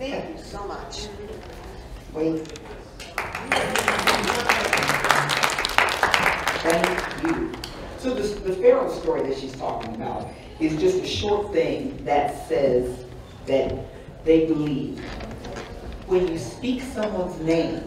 Thank you so much. Wait. Thank you. So the Pharaoh story that she's talking about is just a short thing that says that they believe. When you speak someone's name,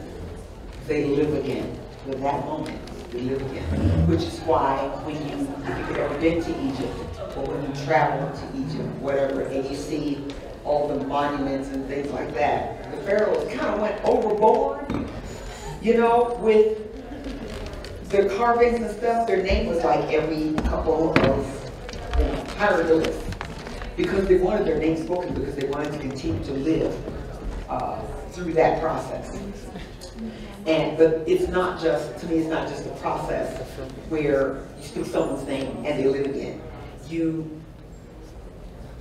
they live again. With that moment, they live again. Which is why when if you've ever been to Egypt, or when you travel to Egypt, whatever, and you see all the monuments and things like that, the pharaohs kind of went overboard, you know, with their carvings and stuff. Their name was like every couple of hieroglyphs, because they wanted their name spoken, because they wanted to continue to live through that process. But it's not just, to me, it's not just a process where you speak someone's name and they live again. You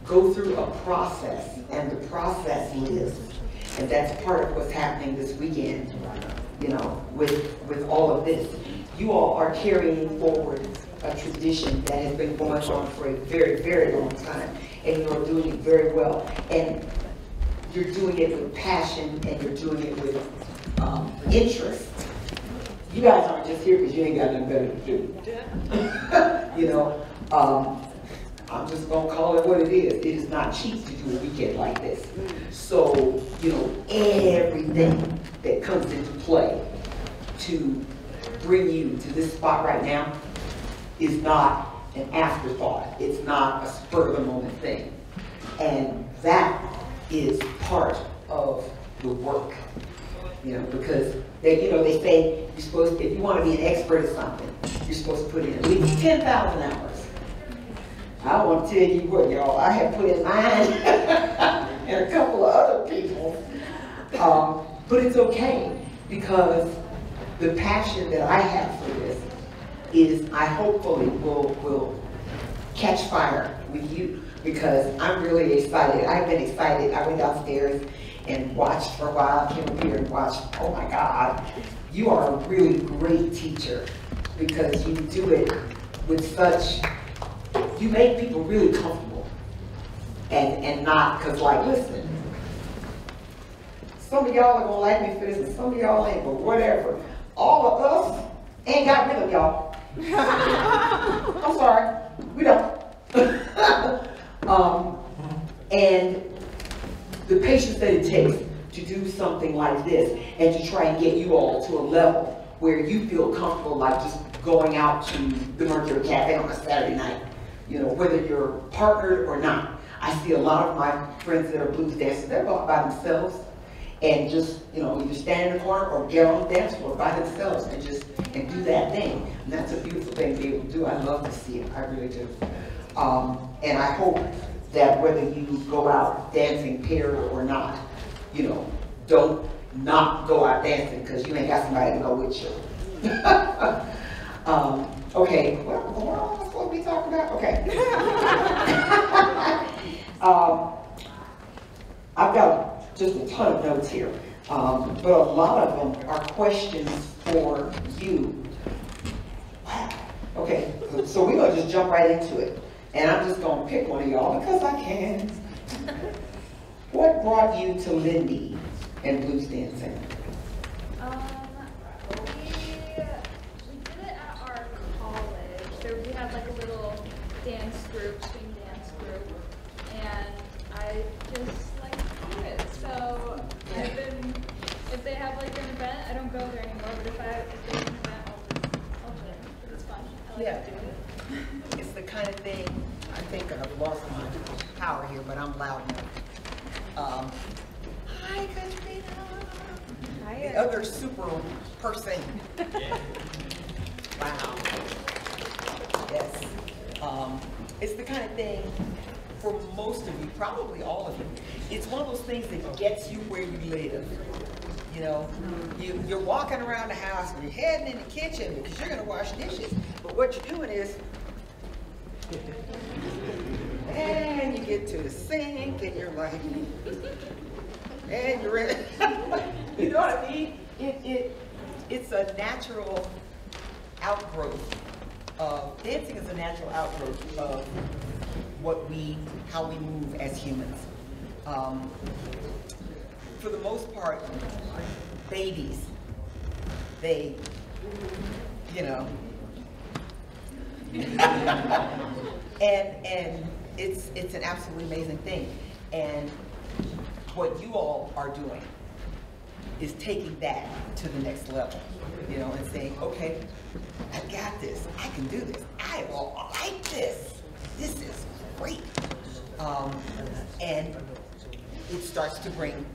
go through a process, and the process lives. And that's part of what's happening this weekend, you know, with all of this. You all are carrying forward a tradition that has been going on for a very, very long time, and you're doing it very well. And you're doing it with passion, and you're doing it with interest. You guys aren't just here because you ain't got nothing better to do. You know, I'm just going to call it what it is. It is not cheap to do a weekend like this. So, you know, everything that comes into play to bring you to this spot right now is not an afterthought. It's not a spur of the moment thing. And that is part of the work. You know, because they, you know, they say you're supposed to, if you want to be an expert at something, you're supposed to put in at least 10,000 hours. I want to tell you what, y'all, I have put in mine and a couple of other people. But it's okay, because the passion that I have for this is, I hopefully will catch fire with you, because I'm really excited. I've been excited. I went downstairs and watched for a while, came up here and watched. Oh my God, you are a really great teacher, because you do it with such, you make people really comfortable, and not, because like, listen, some of y'all are gonna like me for this, and some of y'all ain't, but whatever. All of us ain't got rid of y'all. I'm sorry, we don't. And the patience that it takes to do something like this, and to try and get you all to a level where you feel comfortable, like just going out to the Mercury Cafe on a Saturday night, you know, whether you're partnered or not. I see a lot of my friends that are blues dancers, they're going by themselves, and just, you know, either stand in the corner or get on the dance floor by themselves and just do that thing. And that's a beautiful thing to be able to do. I love to see it, I really do. And I hope that whether you go out dancing paired or not, you know, don't not go out dancing because you ain't got somebody to go with you. Okay, what am I supposed to be talking about? Okay. I've got just a ton of notes here, but a lot of them are questions for you. Wow. Okay, so we're gonna just jump right into it. And I'm just going to pick one of y'all because I can. What brought you to Lindy and blues dancing? We did it at our college. We had like a little dance group, swing dance group, and I just like to do it. So I've been, if they have like an event, I don't go there anymore, but if there's an event, I'll do it, because it's fun. I like to do it. It's the kind of thing, I think I've lost my power here, but I'm loud enough. Hi, Katrina. Hi. The other super person. Wow. Yes. It's the kind of thing, for most of you, probably all of you, it's one of those things that gets you where you live. You know, you're walking around the house and you're heading in the kitchen because you're going to wash dishes. But what you're doing is, and you get to the sink and you're like, and you're in, you know what I mean? It's a natural outgrowth of, dancing is a natural outgrowth of how we move as humans. for the most part, babies, they, you know, and it's an absolutely amazing thing. And what you all are doing is taking that to the next level, you know, and saying, okay, I got this, I can do this, I will like this, this is great. And it starts to bring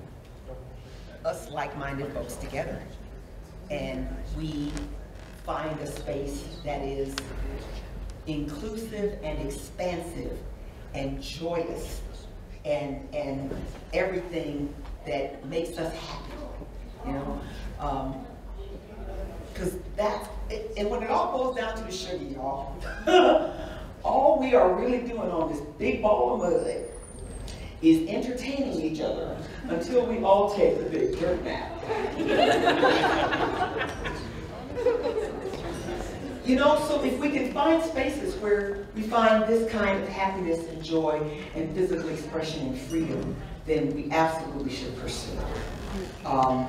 us like-minded folks together. And we find a space that is inclusive and expansive and joyous and everything that makes us happy, you know? Because that's, and when it all boils down to the sugar, y'all, all we are really doing on this big ball of mud is entertaining each other until we all take the big dirt nap. You know, so if we can find spaces where we find this kind of happiness and joy and physical expression and freedom, then we absolutely should pursue it. And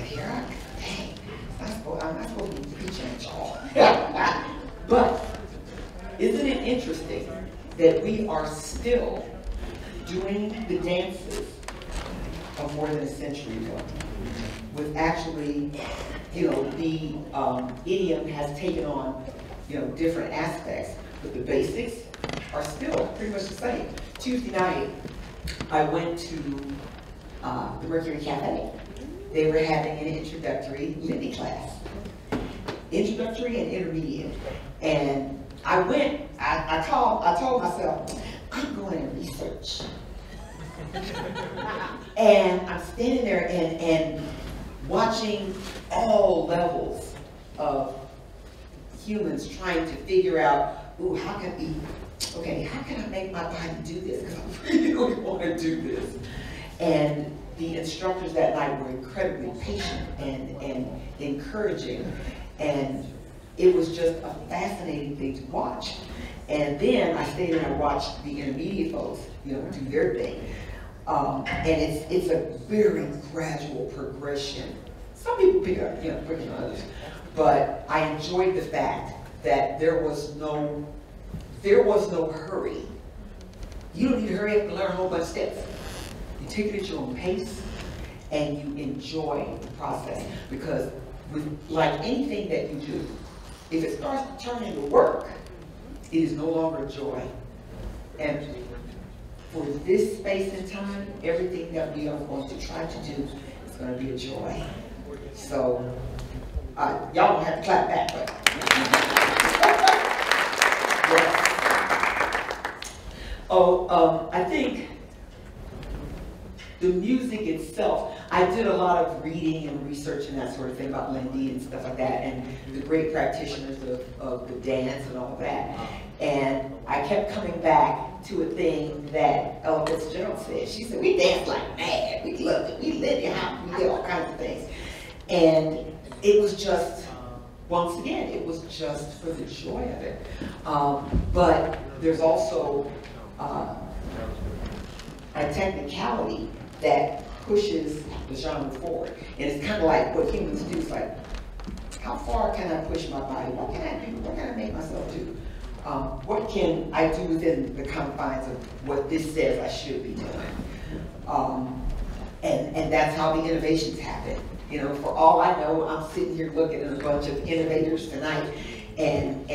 here I'm not supposed to be preaching at y'all. But isn't it interesting that we are still doing the dances of more than a century ago? With actually, you know, the idiom has taken on, you know, different aspects, but the basics are still pretty much the same. Tuesday night, I went to the Mercury Cafe. They were having an introductory Lindy class, introductory and intermediate. And I went, I told myself, I'm going to research. And I'm standing there and watching all levels of humans trying to figure out, ooh, how can I make my body do this? Because I really want to do this. And the instructors that night were incredibly patient and encouraging. And it was just a fascinating thing to watch. And then I stayed and I watched the intermediate folks, you know, do their thing. And it's a very gradual progression. Some people pick up, you know, quicker than others. But I enjoyed the fact that there was no hurry. You don't need to hurry up and learn a whole bunch of steps. You take it at your own pace and you enjoy the process. Because with, like anything that you do, if it starts to turn into work, it is no longer joy. And for this space and time, everything that we are going to try to do is going to be a joy. So, y'all don't have to clap back, but. Yes. Oh, I think the music itself, I did a lot of reading and research and that sort of thing about Lindy and stuff like that, and the great practitioners of the dance and all of that. And I kept coming back to a thing that Ella Fitzgerald said. She said, we danced like mad, we loved it, we lit it out, we did all kinds of things. And it was just, once again, it was just for the joy of it. But there's also a technicality that pushes the genre forward. And it's kind of like what humans do. It's like, how far can I push my body? What can I do? What can I make myself do? What can I do within the confines of what this says I should be doing? And that's how the innovations happen. You know, for all I know, I'm sitting here looking at a bunch of innovators tonight, and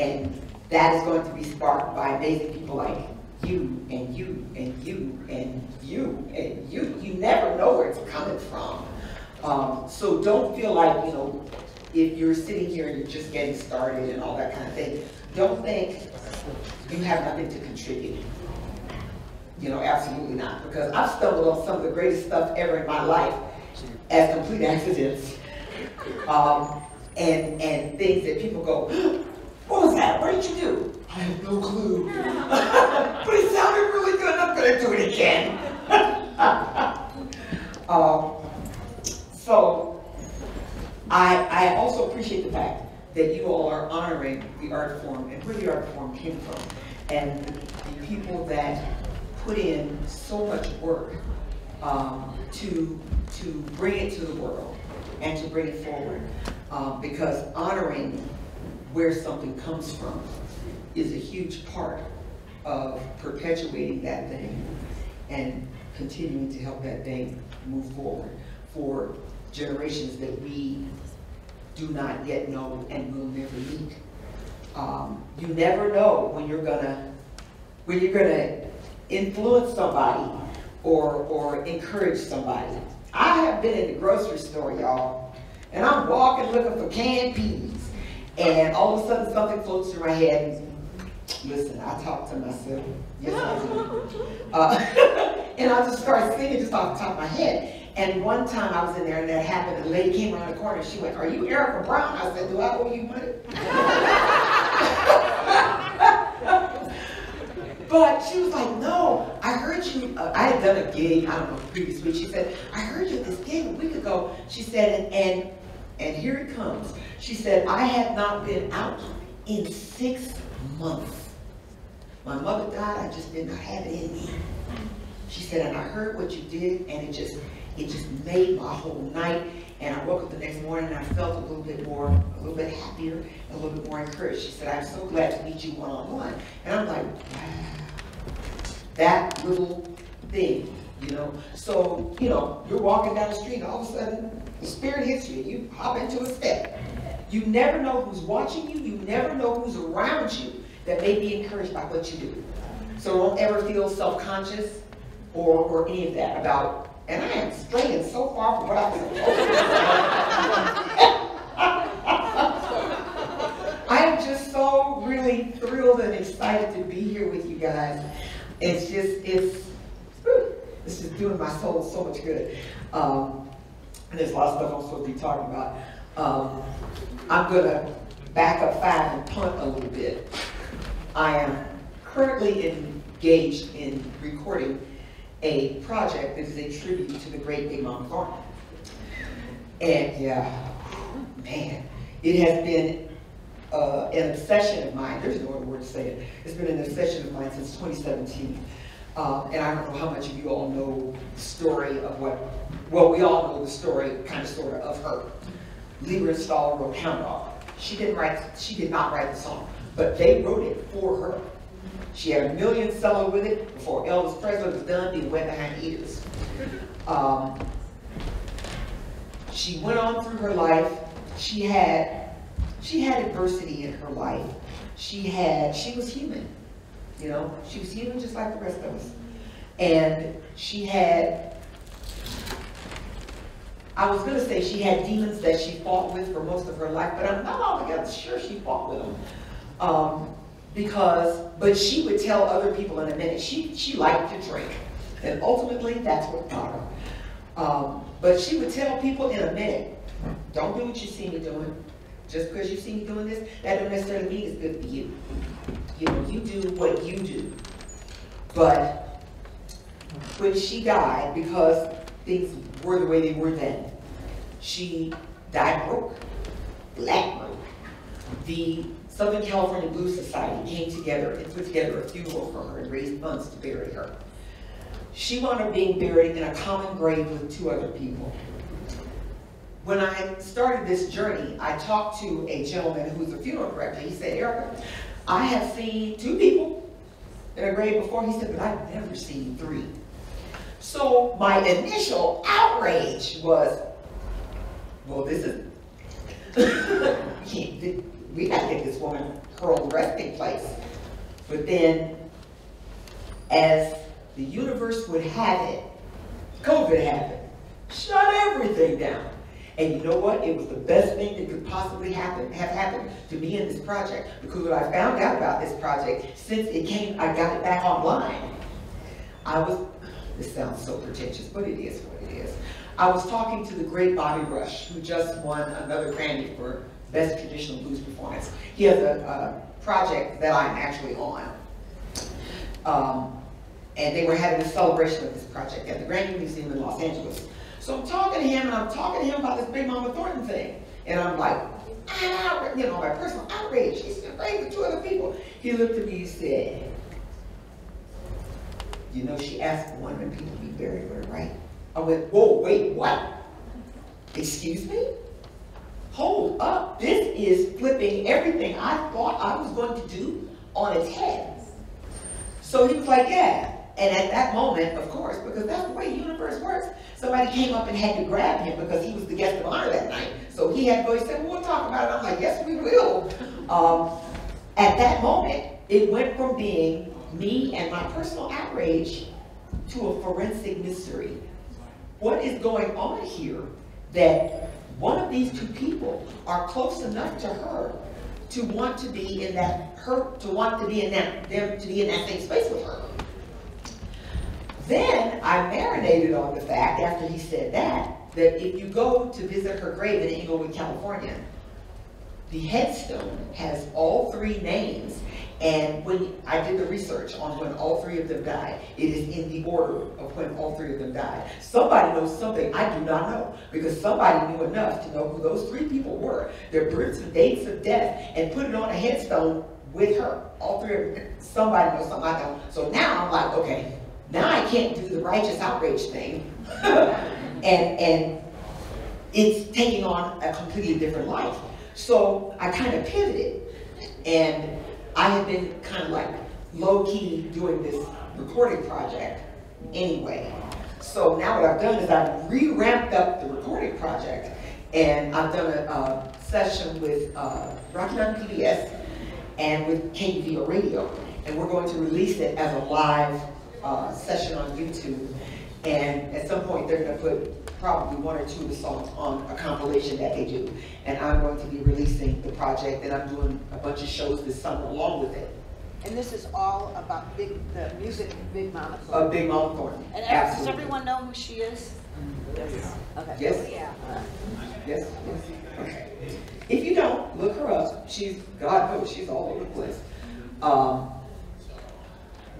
that is going to be sparked by amazing people like you and you and you and you and you. You never know where it's coming from. So don't feel like, you know, if you're sitting here and you're just getting started and all that kind of thing, don't think you have nothing to contribute. You know, absolutely not. Because I've stumbled on some of the greatest stuff ever in my life as complete accidents. And things that people go, what was that? What did you do? I have no clue. But it sounded really good, I'm gonna do it again. So I also appreciate the fact that you all are honoring the art form and where the art form came from, and the people that put in so much work to bring it to the world and to bring it forward, because honoring where something comes from is a huge part of perpetuating that thing and continuing to help that thing move forward for generations that we do not yet know and will never meet. You never know when you're gonna influence somebody or encourage somebody. I have been in the grocery store, y'all, and I'm walking looking for canned peas, and all of a sudden something floats through my head. Listen, I talk to myself. Yes, I do. And I just started singing just off the top of my head. And one time I was in there and that happened. A lady came around the corner and she went, "Are you Erica Brown?" I said, "Do I owe you money?" But she was like, "No, I heard you." I had done a gig, I don't know, previous week. She said, "I heard you at this gig a week ago." She said, and here it comes. She said, "I have not been out in 6 months. My mother died, I just did not have it in me." She said, "And I heard what you did, and it just made my whole night. And I woke up the next morning and I felt a little bit happier, a little bit more encouraged." She said, "I'm so glad to meet you one-on-one." And I'm like, wow, that little thing, you know. So, you know, you're walking down the street and all of a sudden the spirit hits you. You hop into a step. You never know who's watching you. You never know who's around you that may be encouraged by what you do. So don't ever feel self-conscious or any of that about, and I am straying so far from what I was supposed to say. I am just so really thrilled and excited to be here with you guys. It's just doing my soul so much good. And there's a lot of stuff I'm supposed to be talking about. I'm gonna back up 5 and punt a little bit. I am currently engaged in recording a project that is a tribute to the great Big Mama Thornton. And yeah, man, it has been an obsession of mine. There's no other word to say it. It's been an obsession of mine since 2017. And I don't know how much of you all know the story of well, we all know the story, kind of, sort of her. Lieber Stahl wrote Hound Dog. She did not write the song, but they wrote it for her. She had a million seller with it before Elvis Presley was done being wet behind the ears. She went on through her life. She had adversity in her life. She was human, you know. She was human just like the rest of us. And she had, I was going to say she had demons that she fought with for most of her life, but I'm not altogether sure she fought with them. But she would tell other people in a minute. She liked to drink, and ultimately that's what got her. But she would tell people in a minute, "Don't do what you see me doing. Just because you see me doing this, that don't necessarily mean it's good for you. You know, you do what you do." But when she died, because things were the way they were then, she died broke, black broke. The Southern California Blues Society came together and put together a funeral for her and raised funds to bury her. She wound up being buried in a common grave with 2 other people. When I started this journey, I talked to a gentleman who's a funeral director. He said, "Erica, I have seen 2 people in a grave before." He said, "But I've never seen 3. So my initial outrage was, well, this is, we got to get this woman her own resting place. But then, as the universe would have it, COVID happened, shut everything down. And you know what? It was the best thing that could possibly have happened to me in this project, because what I found out about this project, since it came, I got it back online. This sounds so pretentious, but it is what it is. I was talking to the great Bobby Rush, who just won another Grammy for Best Traditional Blues Performance. He has a project that I'm actually on. And they were having a celebration of this project at the Grammy Museum in Los Angeles. So I'm talking to him, and I'm talking to him about this Big Mama Thornton thing. And I'm like, you know, my personal outrage. He's been praying with 2 other people. He looked at me and said, "You know, she asked for one of them people to be buried with her, right?" I went, whoa, wait, what? Excuse me? Hold up, this is flipping everything I thought I was going to do on its head. So he was like, yeah. And at that moment, of course, because that's the way the universe works, somebody came up and had to grab him because he was the guest of honor that night. So he had to go, he said, well, we'll talk about it. I'm like, yes, we will. At that moment, it went from being me and my personal outrage to a forensic mystery. What is going on here that one of these two people are close enough to her to want to be in that, them to be in that same space with her? Then I marinated on the fact, after he said that if you go to visit her grave in Inglewood, California, the headstone has all three names. And when I did the research on when all three of them died, it is in the order of when all three of them died. Somebody knows something I do not know, because somebody knew enough to know who those three people were, their births and dates of death, and put it on a headstone with her. All three of them. Somebody knows something I don't. So now I'm like, okay, now I can't do the righteous outrage thing. and it's taking on a completely different life. So I kind of pivoted, and I have been kind of like low-key doing this recording project anyway. So now what I've done is I've re-ramped up the recording project, and I've done a session with Rocky Mountain PBS and with KUVO Radio, and we're going to release it as a live session on YouTube. And at some point they're going to put probably one or two of the songs on a compilation that they do. And I'm going to be releasing the project, and I'm doing a bunch of shows this summer along with it. And this is all about the music of Big Mama Thornton. Big Mama Thornton. And does everyone know who she is? Yes. Okay. Yes. Yeah. Yes. Yes. Okay. If you don't, look her up. She's, God knows, she's all over the place.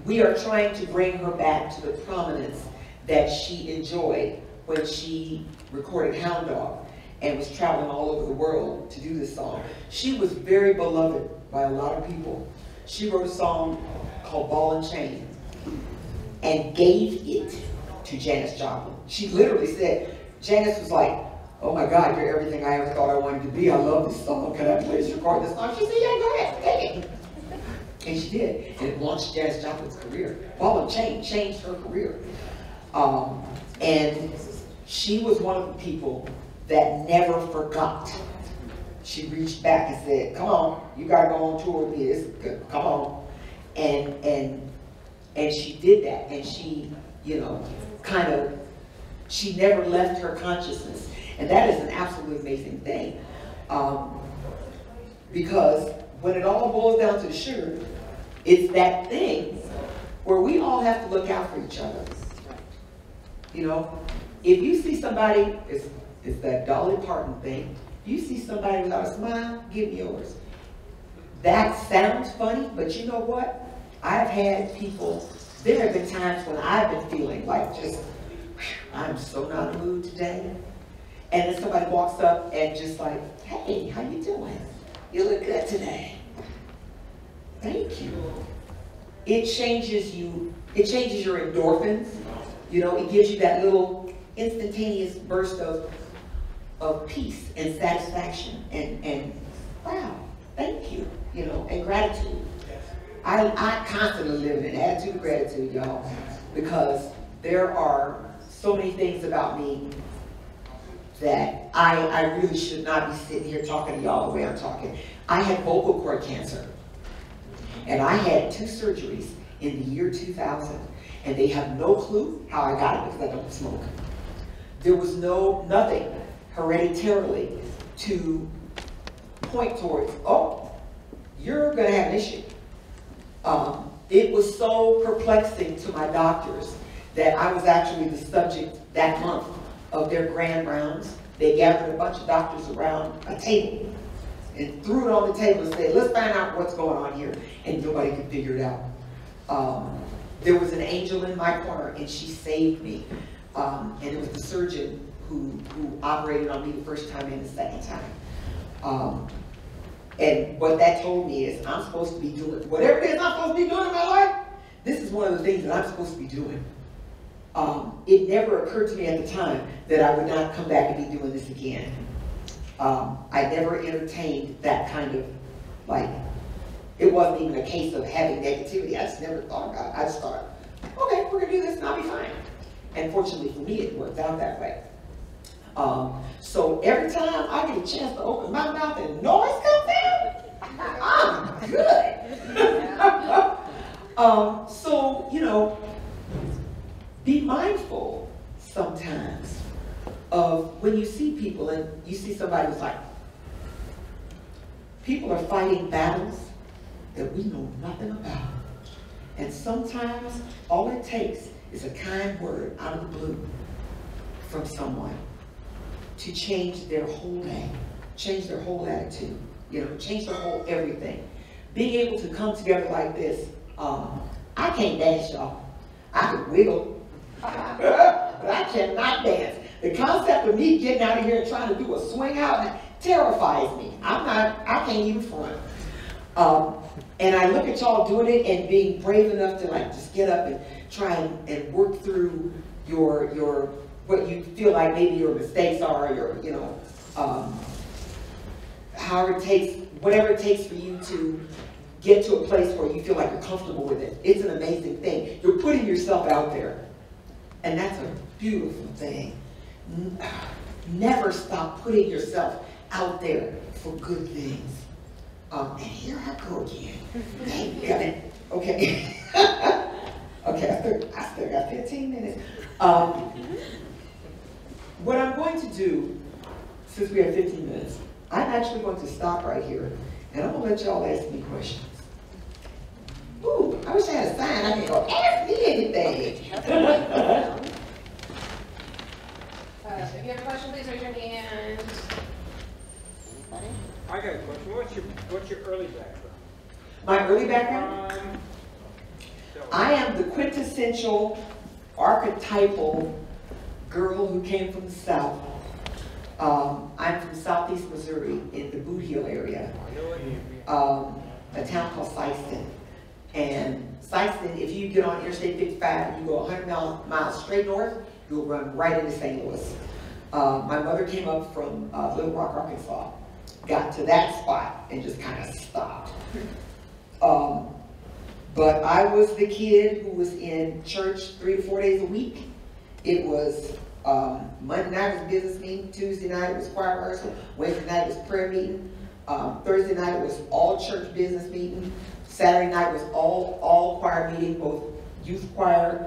We are trying to bring her back to the prominence that she enjoyed when she recorded Hound Dog and was traveling all over the world to do this song. She was very beloved by a lot of people. She wrote a song called Ball and Chain and gave it to Janis Joplin. She literally said, Janis was like, oh my God, you're everything I ever thought I wanted to be. I love this song. Can I please record this song? She said, yeah, go ahead, take it. And she did. And it launched Janis Joplin's career. Ball and Chain changed her career. And she was one of the people that never forgot. She reached back and said, come on, you gotta go on tour with me, this is good, come on. And she did that, and she, you know, she never left her consciousness. And that is an absolutely amazing thing. Because when it all boils down to the sugar, it's that thing where we all have to look out for each other. You know, if you see somebody, it's that Dolly Parton thing. You see somebody without a smile, give me yours. That sounds funny, but you know what? I've had people, there have been times when I've been feeling like just, I'm so not in the mood today. And then somebody walks up and just like, hey, how you doing? You look good today. Thank you. It changes you, it changes your endorphins. You know, it gives you that little instantaneous burst of peace and satisfaction and wow, thank you, you know, and gratitude. I constantly live in an attitude of gratitude, y'all, because there are so many things about me that I really should not be sitting here talking to y'all the way I'm talking. I had vocal cord cancer, and I had 2 surgeries in the year 2000. And they have no clue how I got it because I don't smoke. There was nothing hereditarily to point towards, oh, you're gonna have an issue. It was so perplexing to my doctors that I was actually the subject that month of their grand rounds. They gathered a bunch of doctors around a table and threw it on the table and said, let's find out what's going on here. And nobody could figure it out. There was an angel in my corner, and she saved me. And it was the surgeon who operated on me the first time and the second time. And what that told me is I'm supposed to be doing, whatever it is I'm supposed to be doing in my life, this is one of the things that I'm supposed to be doing. it never occurred to me at the time that I would not come back and be doing this again. I never entertained that kind of, like, it wasn't even a case of having negativity. I just never thought about it. I just thought, okay, we're gonna do this and I'll be fine. And fortunately for me, it worked out that way. So every time I get a chance to open my mouth and noise comes out, I'm good. So, you know, be mindful sometimes of when you see people and you see somebody who's like, people are fighting battles that we know nothing about. And sometimes all it takes is a kind word out of the blue from someone to change their whole day, change their whole attitude, you know, change their whole everything. Being able to come together like this, I can't dance, y'all. I can wiggle, but I cannot dance. The concept of me getting out of here and trying to do a swing out terrifies me. I can't even front. And I look at y'all doing it and being brave enough to like just get up and try and work through your what you feel like maybe your mistakes are, your, you know, however it takes, whatever it takes for you to get to a place where you feel like you're comfortable with it. It's an amazing thing. You're putting yourself out there. And that's a beautiful thing. Never stop putting yourself out there for good things. And here I go again. Got it. Okay. Okay, I still got 15 minutes. What I'm going to do, since we have 15 minutes, I'm actually going to stop right here, and I'm going to let y'all ask me questions. Ooh, I wish I had a sign. I can go, ask me anything. If you have a question, please raise your hand. Anybody? I got a question. What's your early background? My early background? I am the quintessential, archetypal girl who came from the South. I'm from Southeast Missouri in the Boot Heel area, a town called Sikeston. And Sikeston, if you get on Interstate 55 and you go 100 miles straight north, you'll run right into St. Louis. My mother came up from Little Rock, Arkansas, got to that spot and just kind of stopped. But I was the kid who was in church 3 to 4 days a week. It was Monday night was business meeting, Tuesday night was choir rehearsal, Wednesday night was prayer meeting, Thursday night was all church business meeting, Saturday night was all choir meeting, both youth choir,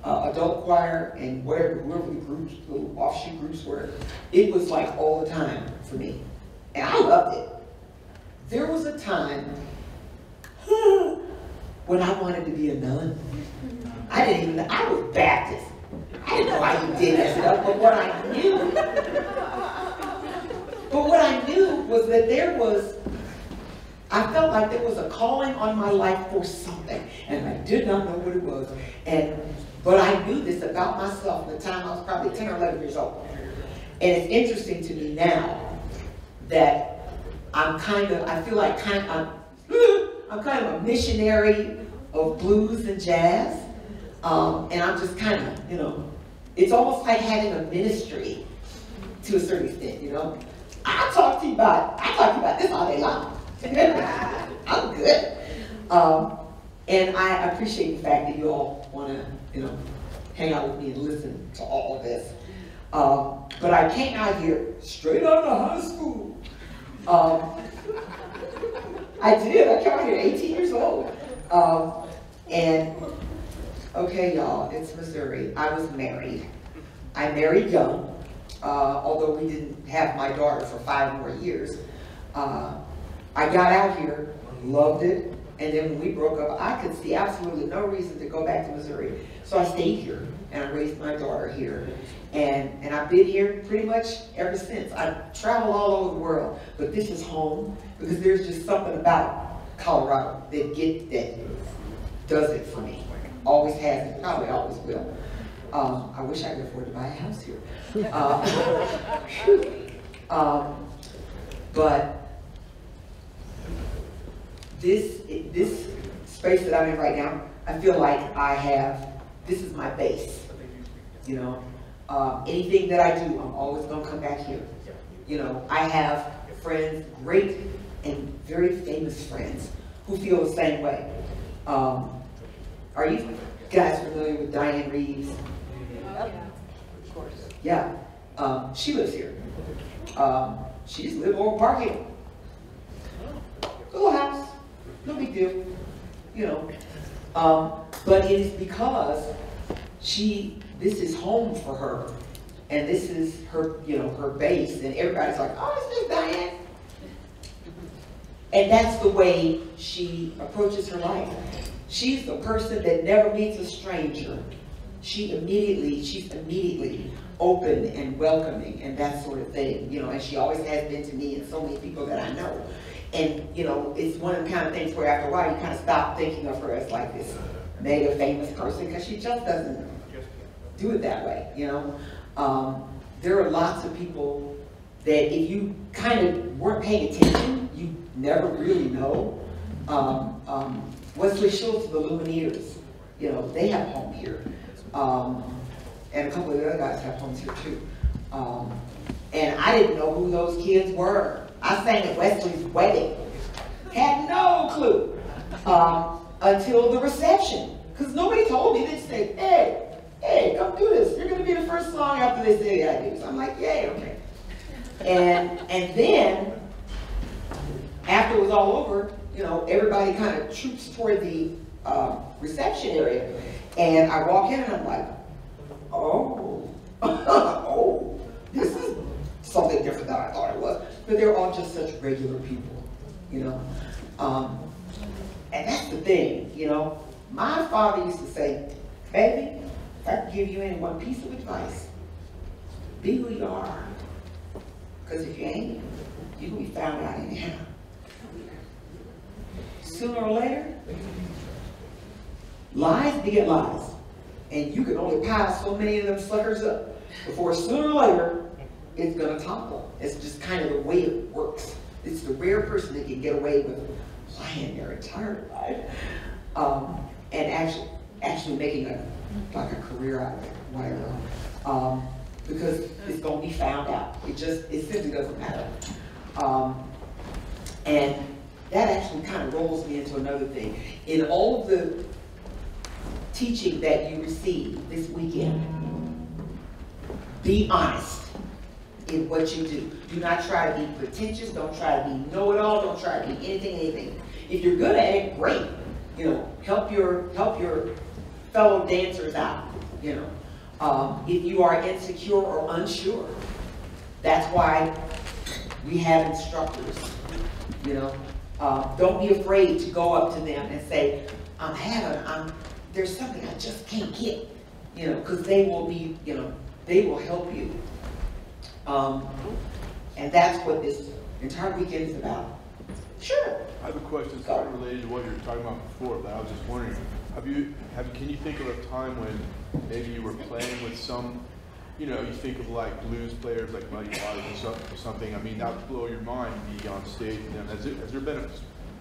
adult choir, and whoever the groups, little offshoot groups were. It was like all the time for me, and I loved it. There was a time when I wanted to be a nun. I was Baptist. I didn't know how you did that stuff, but what I knew was that I felt like there was a calling on my life for something, and I did not know what it was. But I knew this about myself at the time I was probably 10 or 11 years old. And it's interesting to me now that I feel like I'm kind of a missionary of blues and jazz. And I'm just kind of, you know, it's almost like having a ministry to a certain extent, you know. I talk to you about this all day long. I'm good. And I appreciate the fact that you all want to, you know, hang out with me and listen to all of this. But I came out here straight out of high school. I did. I came out here at 18 years old. And okay, y'all, it's Missouri. I was married. I married young, although we didn't have my daughter for 5 more years. I got out here, loved it, and then when we broke up, I could see absolutely no reason to go back to Missouri. So I stayed here, and I raised my daughter here. And I've been here pretty much ever since. I've traveled all over the world, but this is home, because there's just something about Colorado that does it for me. Always has, and probably always will. I wish I could afford to buy a house here. But this space that I'm in right now, I feel like this is my base. You know, anything that I do, I'm always gonna come back here. You know, I have friends, great and very famous friends, who feel the same way. Are you guys familiar with Diane Reeves? Of course. Yeah, she lives here. She just lives over Park Hill. Little house, no big deal, you know. But it is because this is home for her, and this is her, you know, her base, and everybody's like, oh, it's just Diane. And that's the way she approaches her life. She's the person that never meets a stranger. She's immediately open and welcoming and that sort of thing, you know, and she always has been to me and so many people that I know. And, you know, it's one of the kind of things where after a while you kind of stop thinking of her as like this mega famous person, because she just doesn't do it that way, you know. There are lots of people that if you kind of weren't paying attention, you never really know. Wesley Schultz, the Lumineers, you know, they have a home here. And a couple of the other guys have homes here too. And I didn't know who those kids were. I sang at Wesley's wedding. Had no clue until the reception. Because nobody told me. They just said, hey, come do this. You're going to be the first song after they say I do. So I'm like, yay, okay. And then, after it was all over, you know, everybody kind of troops toward the reception area. And I walk in and I'm like, oh, oh, this is something different than I thought it was. But they're all just such regular people, you know. And that's the thing, you know. My father used to say, baby, if I could give you any one piece of advice, be who you are. Because if you ain't, you're going to be found out anyhow. Sooner or later, lies beget lies. And you can only pile so many of them suckers up before sooner or later, it's going to topple. It's just kind of the way it works. It's the rare person that can get away with lying their entire life. And actually making like a career out of it, whatever. Because it's going to be found out. It simply doesn't matter. And that actually kind of rolls me into another thing. In all of the teaching that you receive this weekend, be honest in what you do. Do not try to be pretentious. Don't try to be know-it-all. Don't try to be anything. If you're good at it, great. You know, help your fellow dancers out. You know, if you are insecure or unsure, that's why we have instructors. You know, don't be afraid to go up to them and say, there's something I just can't get. You know, because they will be, you know, they will help you. And that's what this entire weekend is about. Sure. I have a question sort of related to what you were talking about before, but I was just wondering, can you think of a time when maybe you were playing with some, you know, you think of like blues players like Muddy Waters or something, I mean, that would blow your mind to be on stage with them. Has there been a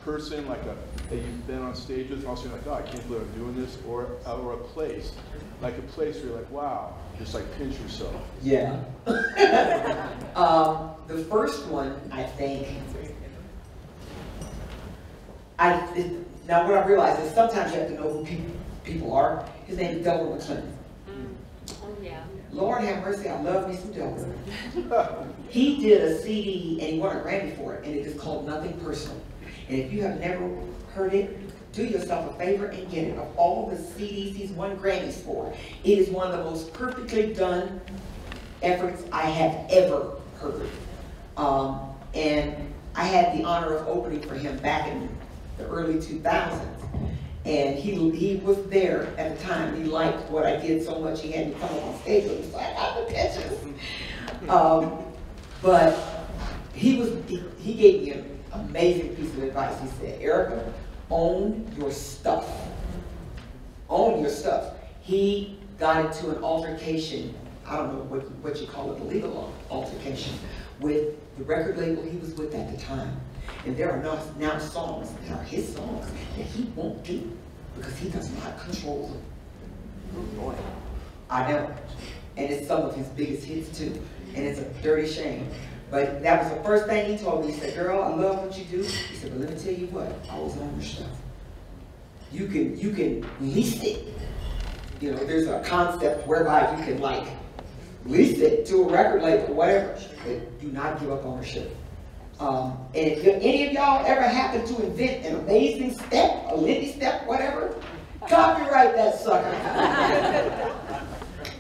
person like that you've been on stage with and also like, oh, I can't believe I'm doing this, or a place where you're like, wow, just like pinch yourself? Yeah. The first one, I think, now what I realize is sometimes you have to know who people are. His name is Delbert McClendon. Oh, yeah. Lord have mercy, I love me some Delbert. He did a CD and he won a Grammy for it, and it is called Nothing Personal. And if you have never heard it, do yourself a favor and get it. Of all the CDs he's won Grammys for, it is one of the most perfectly done efforts I have ever heard. And I had the honor of opening for him back in the early 2000s. And he was there at the time. He liked what I did so much he had me come up on stage with him, so I got the pictures. But he gave me an amazing piece of advice. He said, Erica, own your stuff. Own your stuff. He got into an altercation, I don't know what you call it, a legal altercation, with the record label he was with at the time. And there are now songs that are his songs that he won't do because he does not control them. Oh boy. I know. and it's some of his biggest hits too, and it's a dirty shame. But that was the first thing he told me. He said, girl, I love what you do. He said, but let me tell you what, I was on your stuff. You can lease it. You know, there's a concept whereby you can like lease it to a record label or whatever, but do not give up ownership. And if any of y'all ever happen to invent an amazing step, a Lindy step, whatever, copyright that sucker.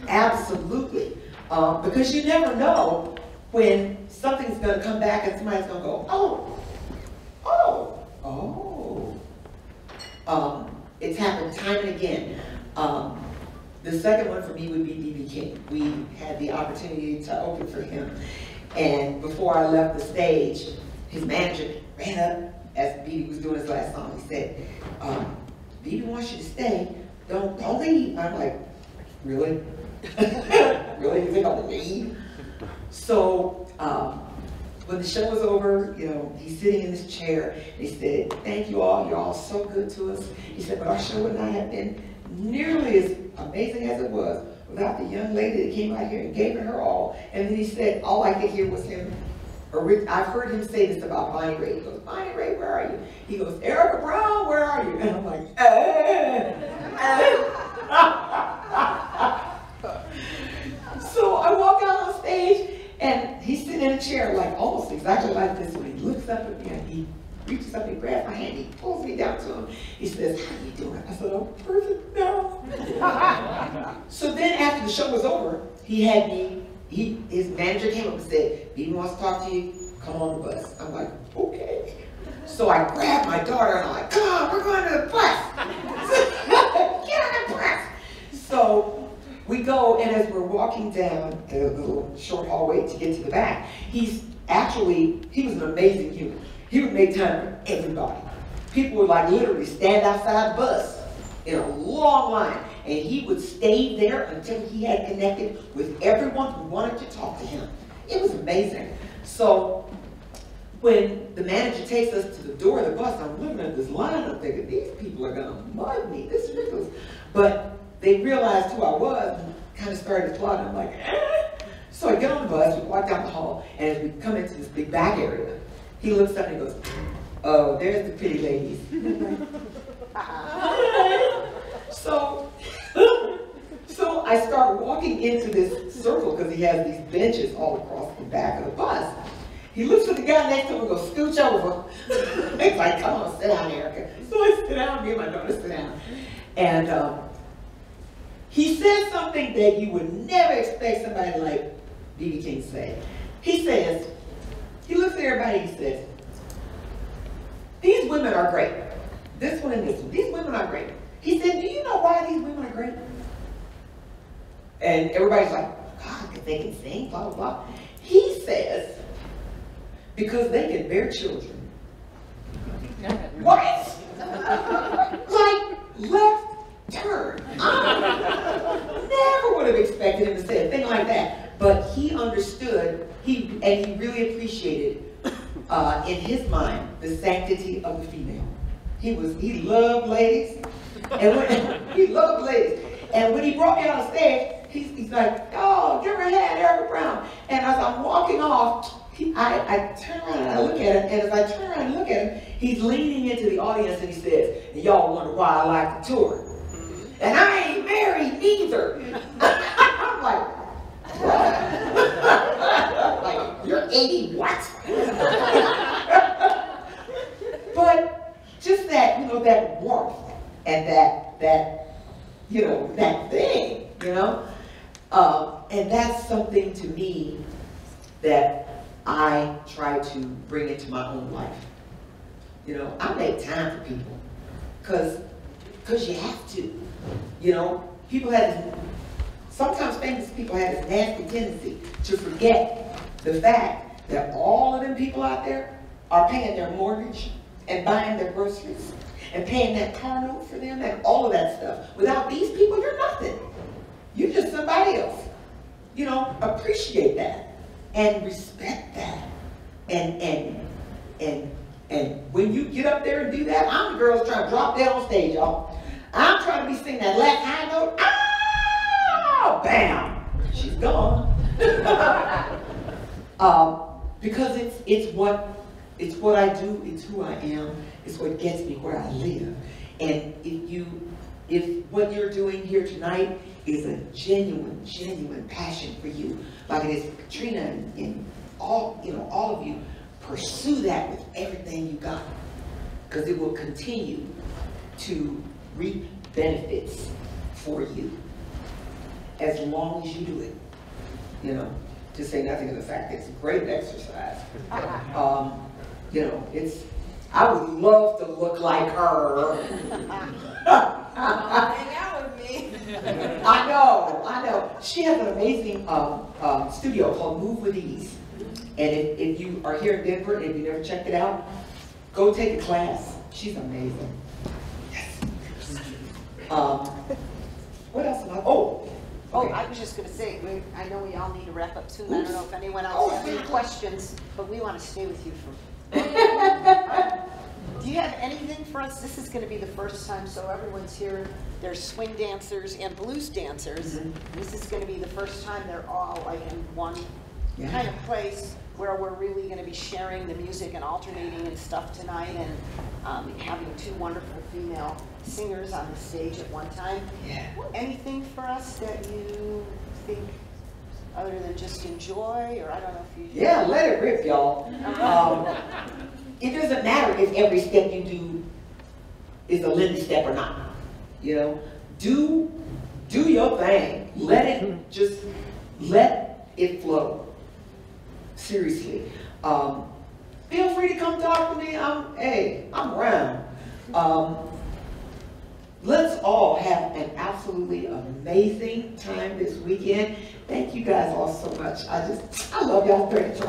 Absolutely. Because you never know when something's going to come back and somebody's going to go, it's happened time and again. The second one for me would be B.B. King. We had the opportunity to open for him. And before I left the stage, his manager ran up as B.B. was doing his last song. He said, B.B. wants you to stay. Don't leave. I'm like, really? Really? You think I'm going to leave? So when the show was over, you know, he's sitting in this chair, and he said, thank you all. You're all so good to us. He said, but our show would not have been nearly as amazing as it was without the young lady that came out here and gave it her all. And then he said, all I could hear was him. I've heard him say this about Bonnie Raitt. He goes, Bonnie Raitt, where are you? He goes, Erica Brown, where are you? And I'm like, So I walk out on stage, and he's sitting in a chair, like almost exactly like this. When he looks up at me, and he reaches up and grabs my hand, he pulls me down to him. He says, how you doing? I said, I'm perfect now. So then after the show was over, he had me, his manager came up and said, B.B. wants to talk to you, come on the bus. I'm like, okay. So I grabbed my daughter and I'm like, come on, we're going to the bus. Get on the bus. So we go, and as we're walking down the little short hallway to get to the back, he was an amazing human. He would make time for everybody. People would like literally stand outside the bus in a long line, and he would stay there until he had connected with everyone who wanted to talk to him. It was amazing. So when the manager takes us to the door of the bus, I'm looking at this line, I'm thinking, these people are gonna mug me, this is ridiculous. But they realized who I was and kind of started plotting. I'm like, So I get on the bus, we walk down the hall, and as we come into this big back area, he looks up and he goes, oh, there's the pretty ladies. So I start walking into this circle because he has these benches all across the back of the bus. He looks at the guy next to him and goes, scooch over. He's like, come on, sit down, Erica. So I sit down, me and my daughter sit down. And he says something that you would never expect somebody like B.B. King to say. He says, he looks at everybody and he says, these women are great. This one and this one. These women are great. He said, do you know why these women are great? And everybody's like, God, because they can sing, blah, blah, blah. He says, because they can bear children. What? Like, left turn. I never would have expected him to say a thing like that. But he understood, and he really appreciated, in his mind, the sanctity of the female. He loved ladies. And he loved ladies. And when he brought me on stage, he's like, oh, give her a hand, Erica Brown. And as I'm walking off, I turn around and I look at him, and as I turn around and look at him, he's leaning into the audience and he says, and y'all wonder why I like to tour. And I ain't married either. I'm like, what? Like, you're 80 what? But just that, that warmth and that thing, and that's something to me that I try to bring into my own life. I make time for people because you have to. People sometimes famous people have this nasty tendency to forget the fact that all of them people out there are paying their mortgage and buying their groceries and paying that car note for them and all of that stuff. Without these people, you're nothing. You're just somebody else. Appreciate that and respect that. And when you get up there and do that, I'm the girl trying to drop dead on stage, y'all. I'm trying to be singing that left high note. Ah, bam! she's gone. Because it's what I do, it's who I am, it's what gets me where I live. And if what you're doing here tonight is a genuine passion for you, like it is for Katrina and all of you, pursue that with everything you got, because it will continue to reap benefits for you as long as you do it. To say nothing of the fact that it's a great exercise. I would love to look like her. Hang out with me. I know. She has an amazing studio called Move With Ease. And if you are here in Denver and if you never checked it out, go take a class. She's amazing. Yes. What else am I? Oh, I was just going to say, I know we all need to wrap up soon. I don't know if anyone else has any questions, but we want to stay with you for. Do you have anything for us? This is going to be the first time, so everyone's here. There's swing dancers and blues dancers. Mm-hmm. This is going to be the first time they're all like in one kind of place where we're really going to be sharing the music and alternating and stuff tonight, and having two wonderful female singers on the stage at one time. Yeah. Anything for us that you think, other than just enjoy, or I don't know if you... Yeah, let it rip, y'all. It doesn't matter if every step you do is a Lindy step or not. Do your thing. Let it flow. Seriously. Feel free to come talk to me. I'm around. Let's all have an absolutely amazing time this weekend. Thank you guys all so much. I love y'all very much.